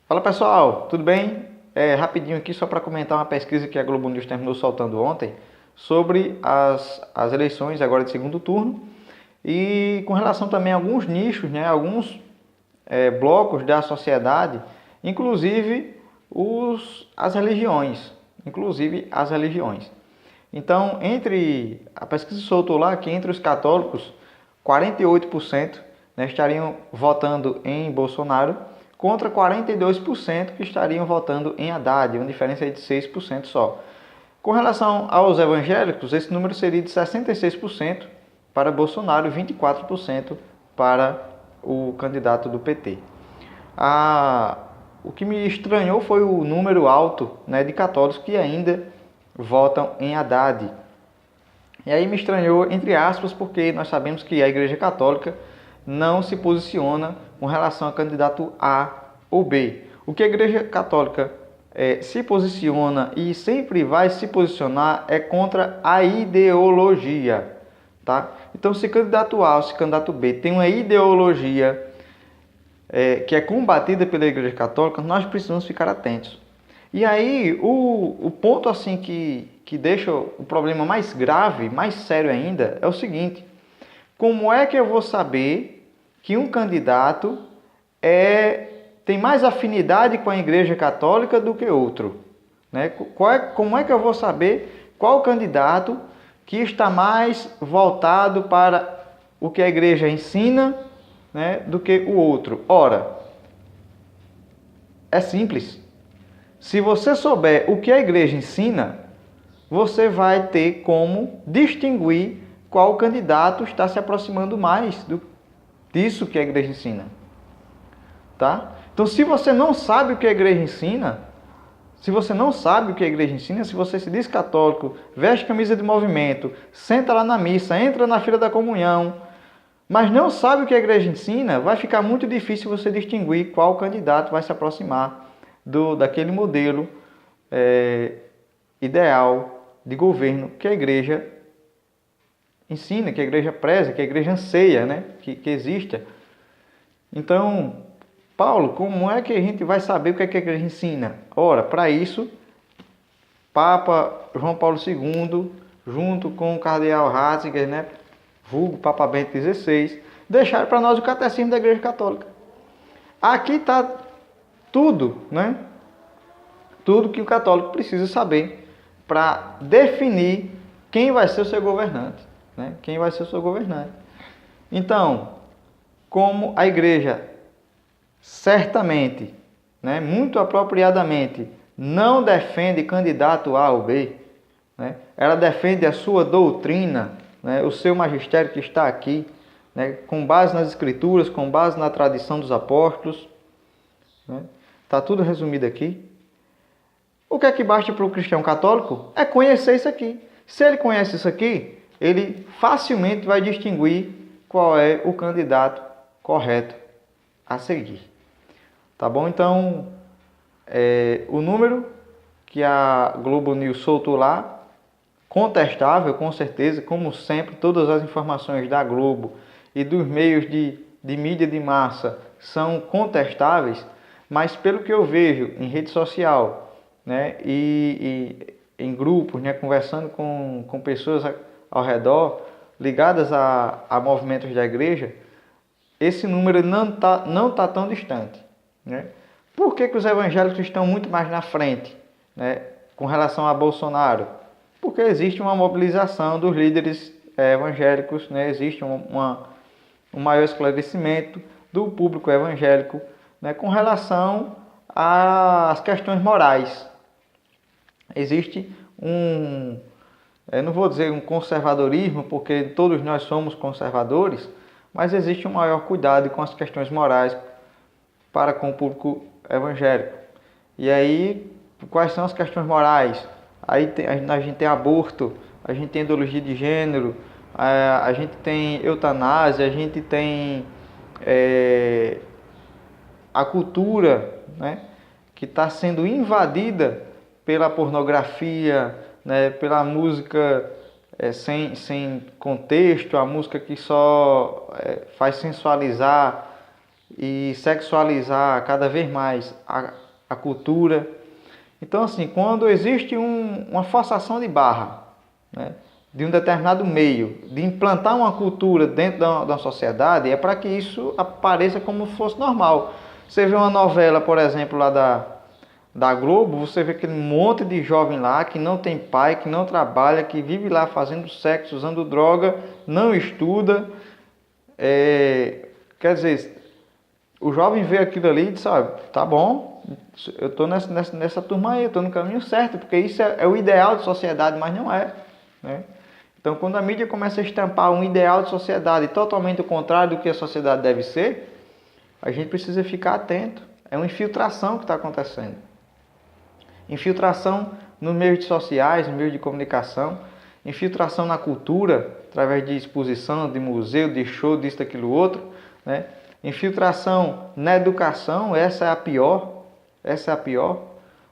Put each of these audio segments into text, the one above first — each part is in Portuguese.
Fala pessoal, tudo bem? Rapidinho aqui só para comentar uma pesquisa que a Globo News terminou soltando ontem sobre as eleições agora de segundo turno e com relação também a alguns nichos, né, alguns blocos da sociedade, inclusive as religiões, Então, a pesquisa soltou lá que entre os católicos, 48%, né, estariam votando em Bolsonaro, contra 42% que estariam votando em Haddad, uma diferença aí de 6% só. Com relação aos evangélicos, esse número seria de 66% para Bolsonaro e 24% para o candidato do PT. O que me estranhou foi o número alto, né, de católicos que ainda votam em Haddad. E aí me estranhou, entre aspas, porque nós sabemos que a Igreja Católica não se posiciona com relação a candidato A ou B. O que a Igreja Católica se posiciona e sempre vai se posicionar é contra a ideologia. Tá? Então, se candidato A ou se candidato B tem uma ideologia que é combatida pela Igreja Católica, nós precisamos ficar atentos. E aí, o ponto assim que deixa o problema mais grave, mais sério ainda, é o seguinte: como é que eu vou saber que um candidato tem mais afinidade com a Igreja Católica do que outro? Né? Como é que eu vou saber qual candidato que está mais voltado para o que a Igreja ensina, né, do que o outro? Ora, é simples. Se você souber o que a Igreja ensina, você vai ter como distinguir qual candidato está se aproximando mais disso que a Igreja ensina. Tá? Então, se você não sabe o que a Igreja ensina, se você se diz católico, veste camisa de movimento, senta lá na missa, entra na fila da comunhão, mas não sabe o que a Igreja ensina, vai ficar muito difícil você distinguir qual candidato vai se aproximar daquele modelo ideal de governo que a Igreja ensina, que a Igreja preza, que a Igreja anseia, né, que exista. Então, Paulo, como é que a gente vai saber o que a Igreja ensina? Ora, para isso, Papa João Paulo II, junto com o Cardeal Ratzinger, né, vulgo Papa Bento XVI, deixaram para nós o Catecismo da Igreja Católica. Aqui está tudo, né? Tudo que o católico precisa saber para definir quem vai ser o seu governante, né? Quem vai ser o seu governante. Então, como a Igreja certamente, né, muito apropriadamente, não defende candidato A ou B, né? Ela defende a sua doutrina, né, o seu magistério que está aqui, né, com base nas Escrituras, com base na tradição dos apóstolos. Está tudo resumido aqui. O que é que basta para o cristão católico? É conhecer isso aqui. Se ele conhece isso aqui, ele facilmente vai distinguir qual é o candidato correto a seguir. Tá bom? Então, o número que a Globo News soltou lá, contestável, com certeza, como sempre, todas as informações da Globo e dos meios de mídia de massa são contestáveis, mas pelo que eu vejo em rede social, né, e em grupos, né, conversando com pessoas ao redor, ligadas a movimentos da igreja, esse número não tá tão distante. Né? Por que os evangélicos estão muito mais na frente, né, com relação a Bolsonaro? Porque existe uma mobilização dos líderes evangélicos, né? Existe um maior esclarecimento do público evangélico, né, com relação às questões morais. Existe eu não vou dizer um conservadorismo, porque todos nós somos conservadores, mas existe um maior cuidado com as questões morais para com o público evangélico. E aí, quais são as questões morais? Aí a gente tem aborto, a gente tem ideologia de gênero, a gente tem eutanásia, a gente tem a cultura, né, que está sendo invadida pela pornografia, né, pela música sem contexto, a música que só faz sensualizar e sexualizar cada vez mais a cultura. Então, assim, quando existe uma forçação de barra, né, de um determinado meio, de implantar uma cultura dentro da sociedade, é para que isso apareça como se fosse normal. Você vê uma novela, por exemplo, lá da Globo, você vê aquele monte de jovem lá que não tem pai, que não trabalha, que vive lá fazendo sexo, usando droga, não estuda. Quer dizer, o jovem vê aquilo ali e diz, sabe, tá bom, eu estou nessa turma aí, eu estou no caminho certo, porque isso é o ideal de sociedade, mas não é, né? Então, quando a mídia começa a estampar um ideal de sociedade totalmente o contrário do que a sociedade deve ser, a gente precisa ficar atento. É uma infiltração que está acontecendo. Infiltração nos meios sociais, nos meios de comunicação, infiltração na cultura, através de exposição, de museu, de show, disso, daquilo, outro, né? Infiltração na educação, essa é a pior,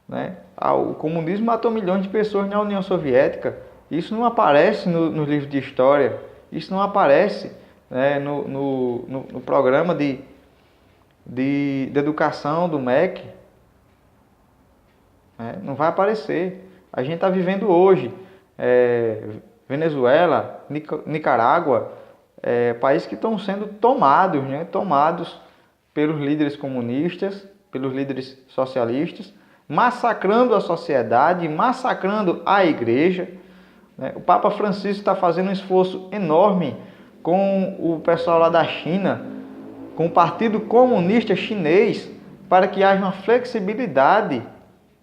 né? O comunismo matou milhões de pessoas na União Soviética. Isso não aparece nos livros de história, isso não aparece, né, no programa de educação do MEC, né? Não vai aparecer. A gente está vivendo hoje Venezuela, Nicarágua, países que estão sendo tomados, né, tomados pelos líderes comunistas, pelos líderes socialistas, massacrando a sociedade, massacrando a igreja. O Papa Francisco está fazendo um esforço enorme com o pessoal lá da China, com o Partido Comunista Chinês, para que haja uma flexibilidade,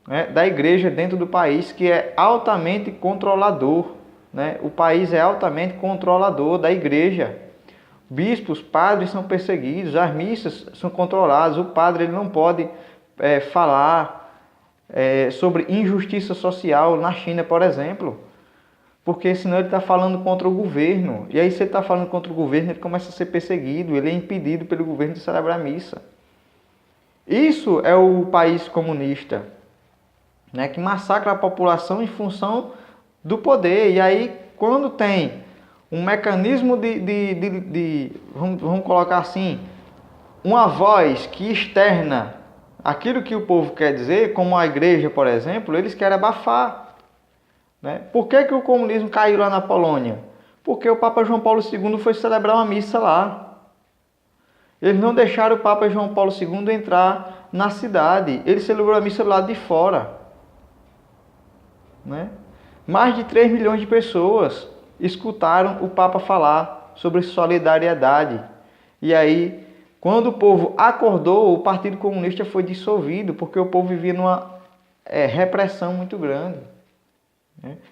né, da igreja dentro do país, que é altamente controlador, né? O país é altamente controlador da igreja. Bispos, padres são perseguidos, as missas são controladas, o padre ele não pode falar sobre injustiça social na China, por exemplo, porque senão ele está falando contra o governo. E aí, se ele está falando contra o governo, ele começa a ser perseguido, ele é impedido pelo governo de celebrar a missa. Isso é o país comunista, né, que massacra a população em função do poder. E aí, quando tem um mecanismo vamos colocar assim, uma voz que externa aquilo que o povo quer dizer, como a igreja, por exemplo, eles querem abafar. Né? Por que o comunismo caiu lá na Polônia? Porque o Papa João Paulo II foi celebrar uma missa lá. Eles não deixaram o Papa João Paulo II entrar na cidade. Ele celebrou a missa do lado de fora. Né? Mais de 3 milhões de pessoas escutaram o Papa falar sobre solidariedade. E aí, quando o povo acordou, o Partido Comunista foi dissolvido, porque o povo vivia numa repressão muito grande.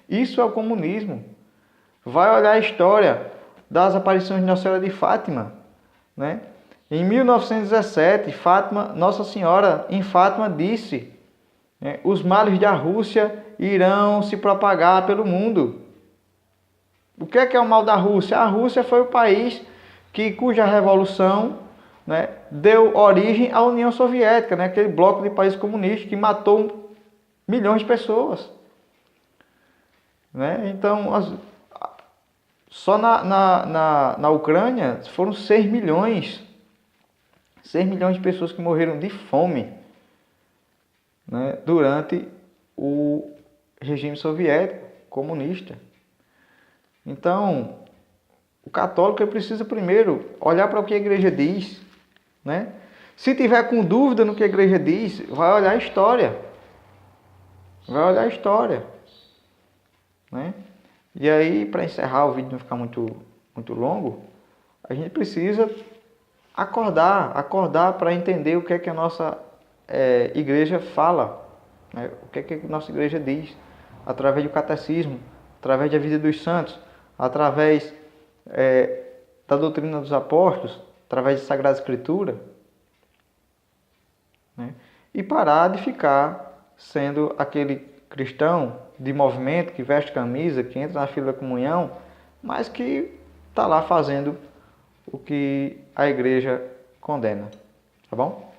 Isso é o comunismo. Vai olhar a história das aparições de Nossa Senhora de Fátima, né? Em 1917, Nossa Senhora em Fátima disse, né, os males da Rússia irão se propagar pelo mundo. O que é o mal da Rússia? A Rússia foi o país cuja revolução, né, deu origem à União Soviética, né, aquele bloco de países comunistas que matou milhões de pessoas. Né? Então, só na Ucrânia foram 6 milhões de pessoas que morreram de fome, né, durante o regime soviético, comunista. Então, o católico precisa primeiro olhar para o que a igreja diz. Né? Se tiver com dúvida no que a igreja diz, vai olhar a história. Né? E aí, para encerrar o vídeo não ficar muito longo, a gente precisa acordar para entender o que é que a nossa igreja fala, né? O que é que a nossa igreja diz, através do catecismo, através da vida dos santos, através da doutrina dos apóstolos, através da Sagrada Escritura, né? E parar de ficar sendo aquele cristão de movimento, que veste camisa, que entra na fila da comunhão, mas que está lá fazendo o que a igreja condena. Tá bom?